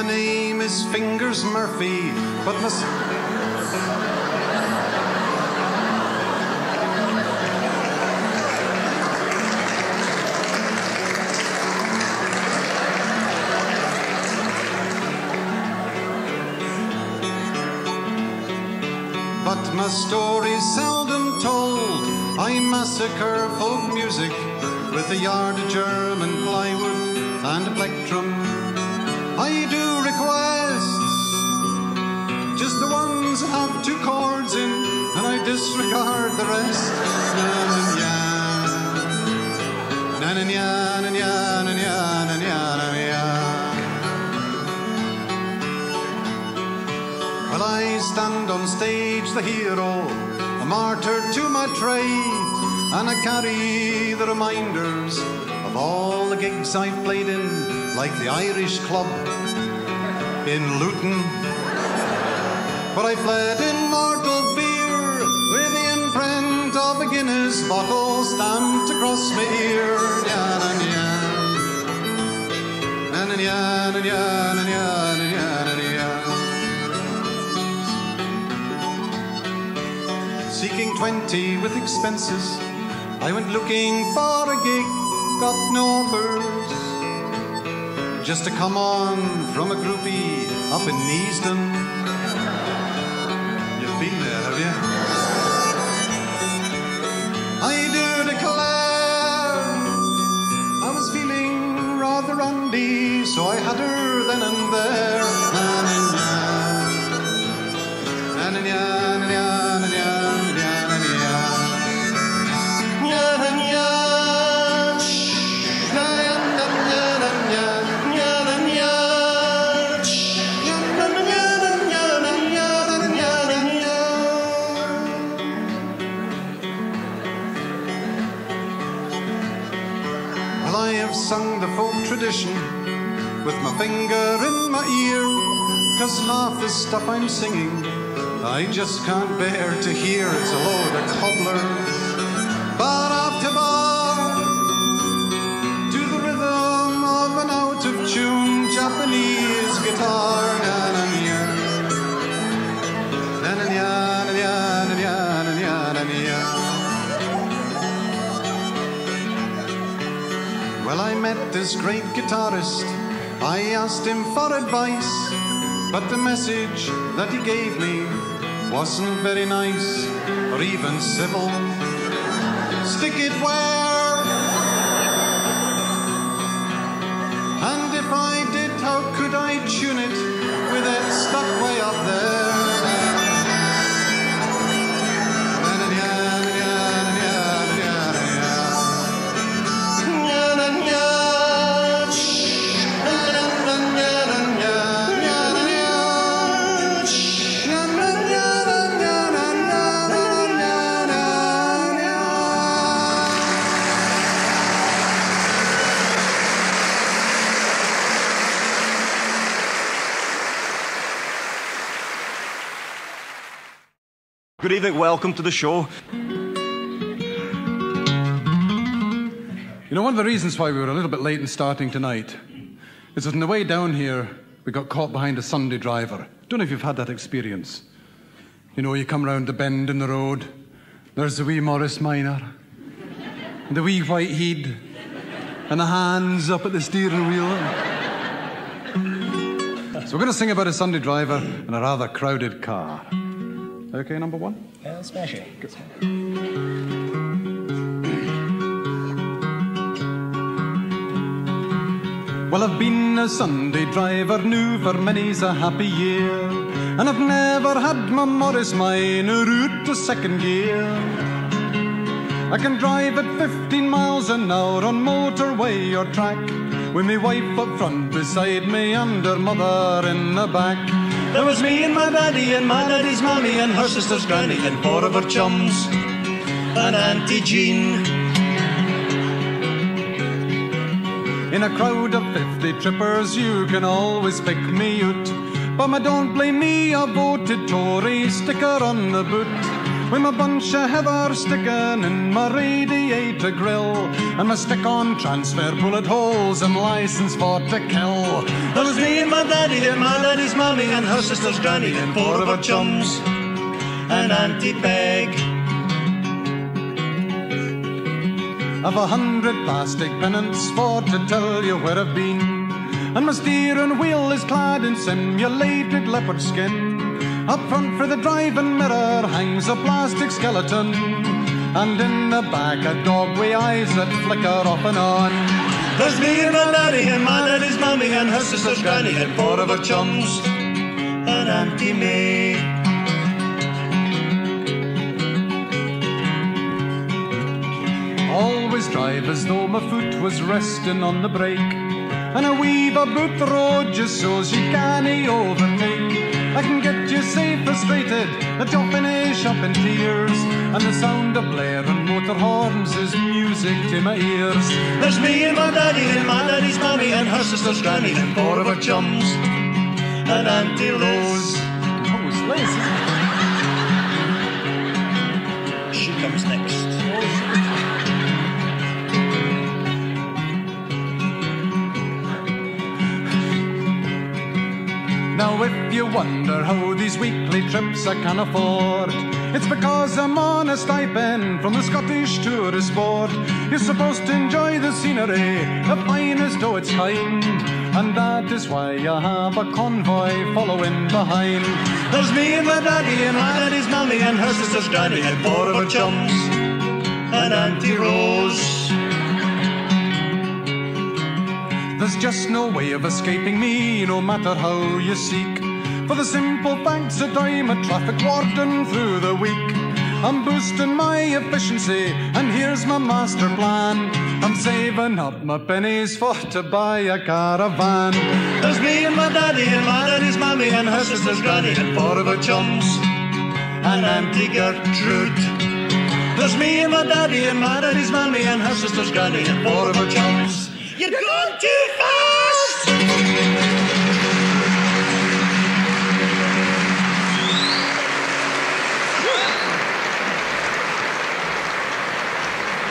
name is Fingers Murphy, but my story's seldom told. I massacre folk music with a yard of German plywood and a plectrum. I do requests, just the ones that have two chords in, and I disregard the rest. Well, I stand on stage the hero, a martyr to my trade, and I carry the reminders of all the gigs I've played in, like the Irish Club in Luton, where I fled in mortal fear with the imprint of a Guinness bottle stamped across my ear. Seeking 20 with expenses, I went looking for a gig, got no offers. Just to come on from a groupie up in Neasden. You've been there, have you? I do declare I was feeling rather randy, so I had her then and there. Sung the folk tradition with my finger in my ear, 'cause half the stuff I'm singing I just can't bear to hear. It's a load of cobblers, bar after bar, to the rhythm of an out-of-tune Japanese guitar. Well, I met this great guitarist. I asked him for advice, but the message that he gave me wasn't very nice or even civil. Stick it where? And if I did, how could I tune it with it stuck way up there? Good evening, welcome to the show. You know, one of the reasons why we were a little bit late in starting tonight is that on the way down here, we got caught behind a Sunday driver. Don't know if you've had that experience. You know, you come round the bend in the road, there's the wee Morris Minor, and the wee white head, and the hands up at the steering wheel. So we're going to sing about a Sunday driver in a rather crowded car. Okay, number one? Yeah, smash it. Good. Well, I've been a Sunday driver new for many's a happy year, and I've never had my Morris Minor out to second gear. I can drive at 15 miles an hour on motorway or track, with me wife up front beside me and her mother in the back. There was me and my daddy and my daddy's mommy and her sister's granny and four of her chums and Auntie Jean. In a crowd of 50 trippers you can always pick me out, but don't blame me, I voted Tory, sticker on the boot. with my bunch of heather sticking in my radiator grill, and my stick-on transfer bullet holes and license for to kill. There was me and my daddy and my daddy's mommy and her sister's granny and 4 of her chums and Auntie Peg. I've 100 plastic pennants for to tell you where I've been, and my steering wheel is clad in simulated leopard skin. Up front for the driving mirror hangs a plastic skeleton, and in the back a dog with eyes that flicker off and on. There's me and my daddy and my daddy's mommy and her sister's granny and 4 of her chums and Auntie May. Always drive as though my foot was resting on the brake, and I weave about the road just so's you can't overtake. I can get you safe frustrated that you'll finish up in tears, and the sound of blaring motor horns is music to my ears. There's me and my daddy and my daddy's mommy and her sister's granny and 4 of her chums and Auntie Liz. Always Liz, isn't it? She comes next. Now if you wonder how these weekly trips I can afford, it's because I'm on a stipend from the Scottish Tourist Board. You're supposed to enjoy the scenery, the finest of its kind, and that is why I have a convoy following behind. There's me and my daddy and my daddy's mommy and her sister's granny and 4 of her chums and Auntie Rose. There's just no way of escaping me, no matter how you seek, for the simple fact that I'm a traffic warden through the week. I'm boosting my efficiency, and here's my master plan. I'm saving up my pennies for to buy a caravan. There's me and my daddy and my daddy's mommy and her sister's granny and 4 of her chums and Auntie Gertrude. There's me and my daddy and my daddy's mommy and her sister's granny and 4 of her chums. You're going too fast!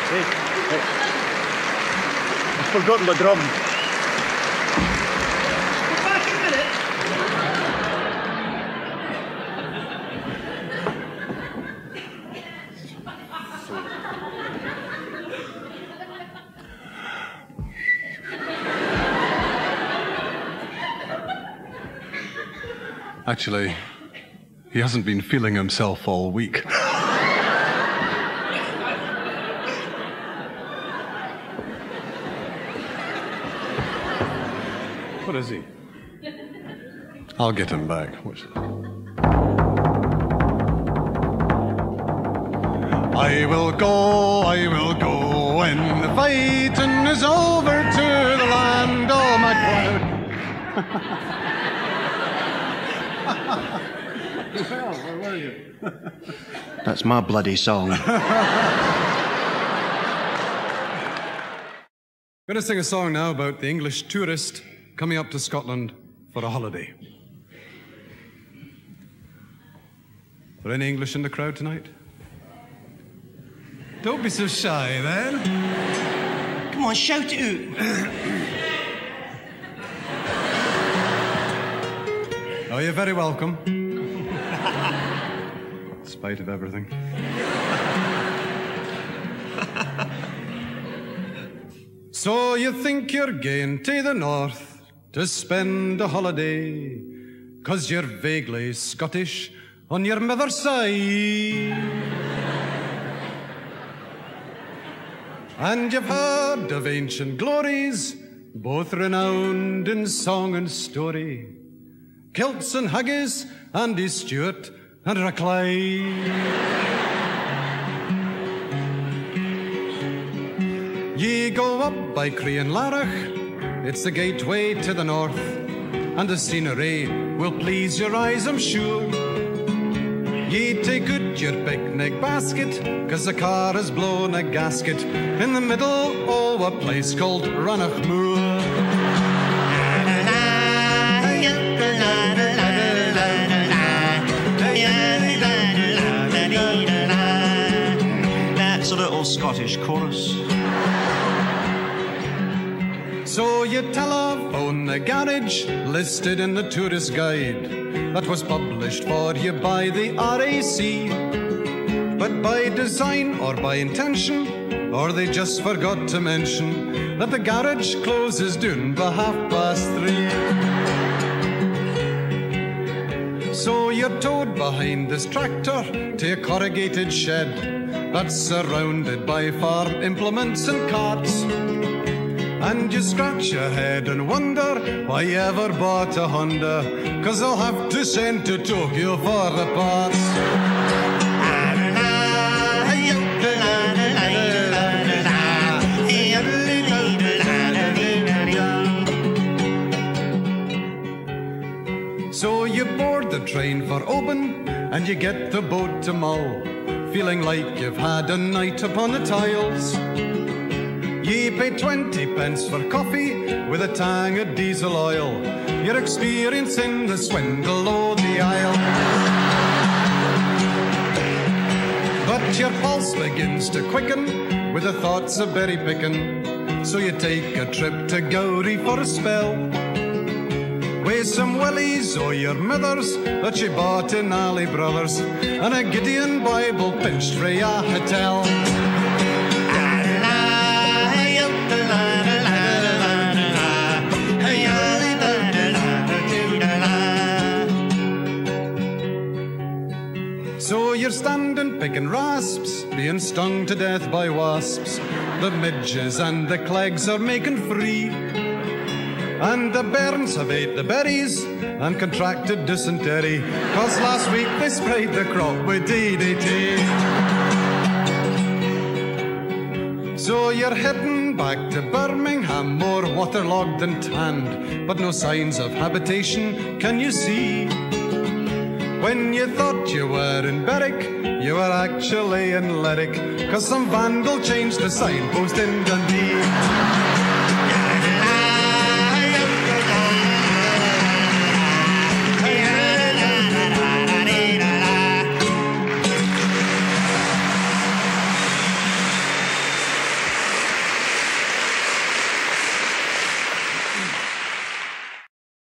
Hey, I've forgotten my drum. Back a minute. Actually, he hasn't been feeling himself all week. What is he? I'll get him back. Watch this. I will go, when the fighting is over, to the land of my cloud. Well, where were you? That's my bloody song. I'm going to sing a song now about the English tourist coming up to Scotland for a holiday. Are there any English in the crowd tonight? Don't be so shy, then. Come on, shout it out. Oh, you're very welcome. In spite of everything. So you think you're going to the north to spend a holiday, 'cause you're vaguely Scottish on your mother's side. And you've heard of ancient glories, both renowned in song and story, kilts and haggis, Andy Stewart and Raclay. Ye go up by Crean-Larach, it's the gateway to the north, and the scenery will please your eyes, I'm sure. Ye take out your picnic basket, 'cause the car has blown a gasket in the middle of a place called Rannochmoor. Scottish chorus. So you telephone the garage listed in the tourist guide that was published for you by the RAC. But by design or by intention, or they just forgot to mention that the garage closes down by 3:30. So you're towed behind this tractor to a corrugated shed that's surrounded by farm implements and carts. And you scratch your head and wonder why you ever bought a Honda, 'cause I'll have to send to Tokyo for the parts. So you board the train for Oban and you get the boat to Mull, feeling like you've had a night upon the tiles. Ye pay 20 pence for coffee with a tang of diesel oil. You're experiencing the swindle o' the aisle. But your pulse begins to quicken with the thoughts of berry picking. So you take a trip to Gowrie for a spell, with some wellies o' your mother's that she bought in Ali Brothers, and a Gideon Bible pinched frae a hotel. So you're standing picking rasps, being stung to death by wasps. The midges and the clegs are making free, and the bairns have ate the berries and contracted dysentery, 'cause last week they sprayed the crop with DDT. So you're heading back to Birmingham, more waterlogged and tanned, but no signs of habitation can you see. When you thought you were in Berwick, you were actually in Lerwick, 'cause some vandal changed the signpost in Dundee.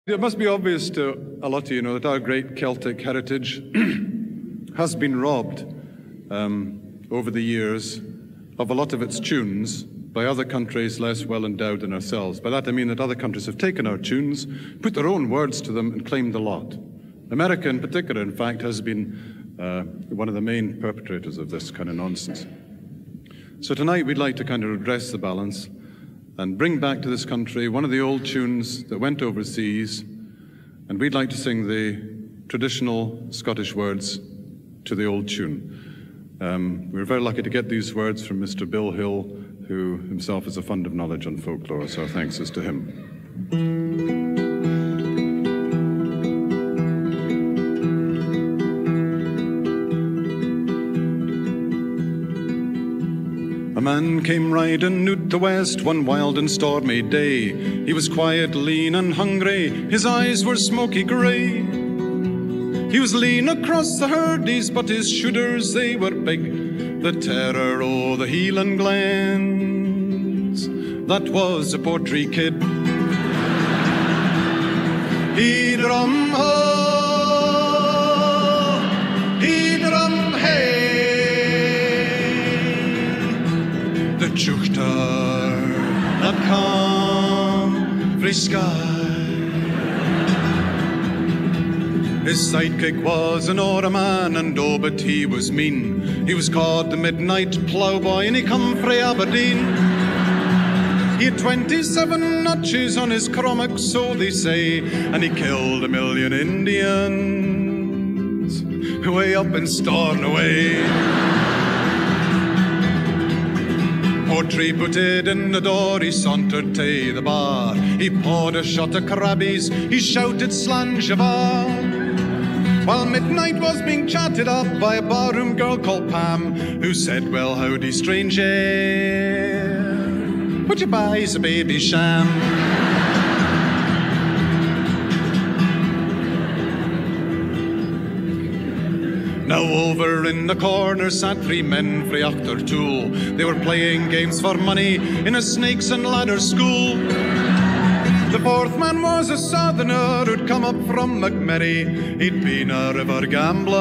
It must be obvious to a lot of you know that our great Celtic heritage has been robbed over the years of a lot of its tunes by other countries less well endowed than ourselves. By that I mean that other countries have taken our tunes, put their own words to them and claimed the lot. America in particular, in fact, has been one of the main perpetrators of this kind of nonsense. So tonight we'd like to kind of redress the balance and bring back to this country one of the old tunes that went overseas, and we'd like to sing the traditional Scottish words to the old tune. We were very lucky to get these words from Mr. Bill Hill, who himself is a fund of knowledge on folklore, so our thanks is to him. A man came riding out the west one wild and stormy day. He was quiet, lean and hungry, his eyes were smoky grey. He was lean across the herdies, but his shoulders they were big, the terror o' the Hieland glens. That was a Portree kid. He drum ho, he drum hey, the chuchter that come frae Skye. His sidekick was an orra man, and oh, but he was mean. He was called the Midnight Plow boy, and he come frae Aberdeen. He had 27 notches on his cromach, so they say, and he killed 1,000,000 Indians way up in Stornoway. Portree put it in the door, he sauntered to the bar. He poured a shot of crabbies, he shouted Slangevar. While midnight was being chatted up by a barroom girl called Pam, who said, well, howdy, stranger, would you buy us a baby sham? Now over in the corner sat three men frae Achtertool. They were playing games for money in a snakes and ladders school. The fourth man was a southerner who'd come up from McMurray. He'd been a river gambler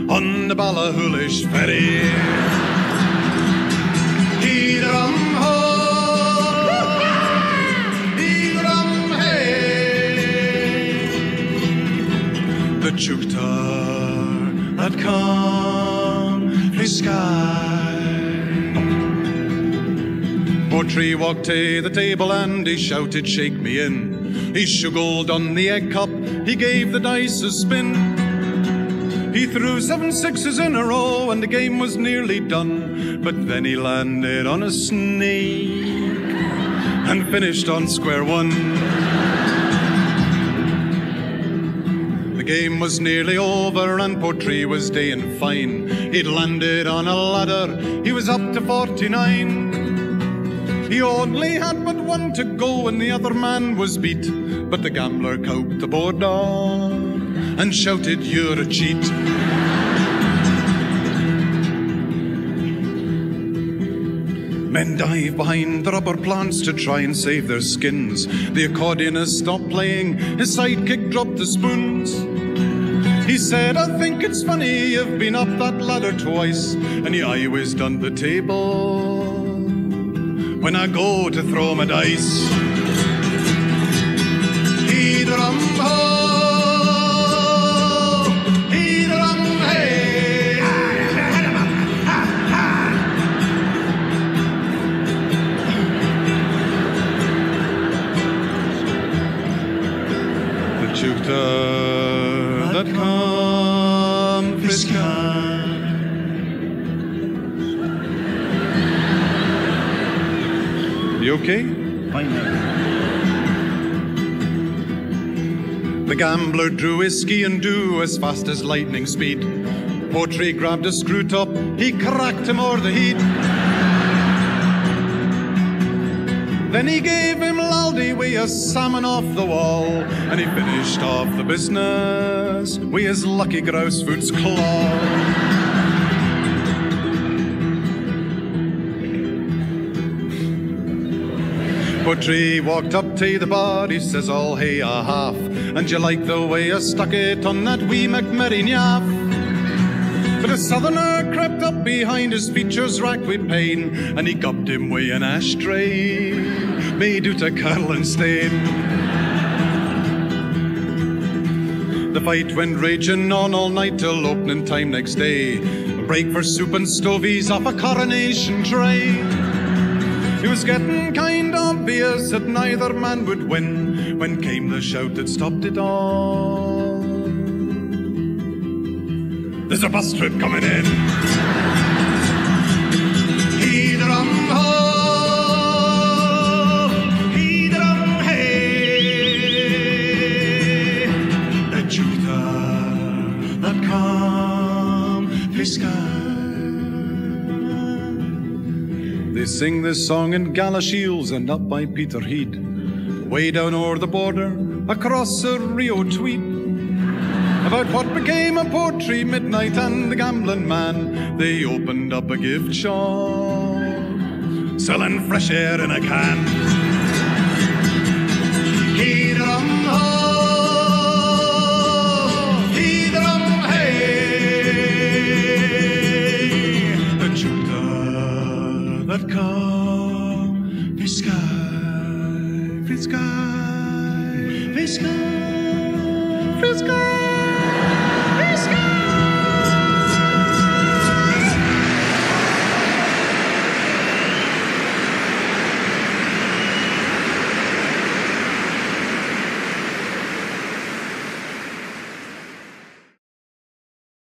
on the Ballahoolish ferry. He'd rum ho, he'd rum hey. The Chuktar had come frae Skye. Portree walked to the table and he shouted, "Shake me in." He shuggled on the egg cup, he gave the dice a spin. He threw 7 sixes in a row and the game was nearly done. But then he landed on a snake and finished on square one. The game was nearly over and Portree was daying fine. He'd landed on a ladder, he was up to 49. He only had but one to go and the other man was beat. But the gambler cowed the board on and shouted, "You're a cheat." Men dive behind the rubber plants to try and save their skins. The accordionist stopped playing, his sidekick dropped the spoons. He said, "I think it's funny you've been up that ladder twice, and you always done the table when I go to throw my dice." He'd rum ho, he'd rum hey. The Chuktar that come frae Skye. You okay? Fine. The gambler drew his ski and do as fast as lightning speed. Portree grabbed a screw top, he cracked him o'er the heat. Then he gave him laldy wi' a salmon off the wall, and he finished off the business wi' his lucky grouse foot's claw. Portree walked up to the bar, he says, "I'll hae a half, and you like the way I stuck it on that wee McMurray naff." But a southerner crept up behind, his features racked with pain, and he gubbed him wi' an ashtray made out of Carlin stain. The fight went raging on all night till opening time next day. A break for soup and stovies off a coronation tray. It was getting kind obvious that neither man would win when came the shout that stopped it all. "There's a bus trip coming in." He'd rum ho, he'd rum hey. The Chuktar that come frae Skye. They sing this song in Galashiels and up by Peterhead, way down o'er the border, across the Rio Tweed, about what became of Portree, Midnight and the gambling man. They opened up a gift shop, selling fresh air in a can.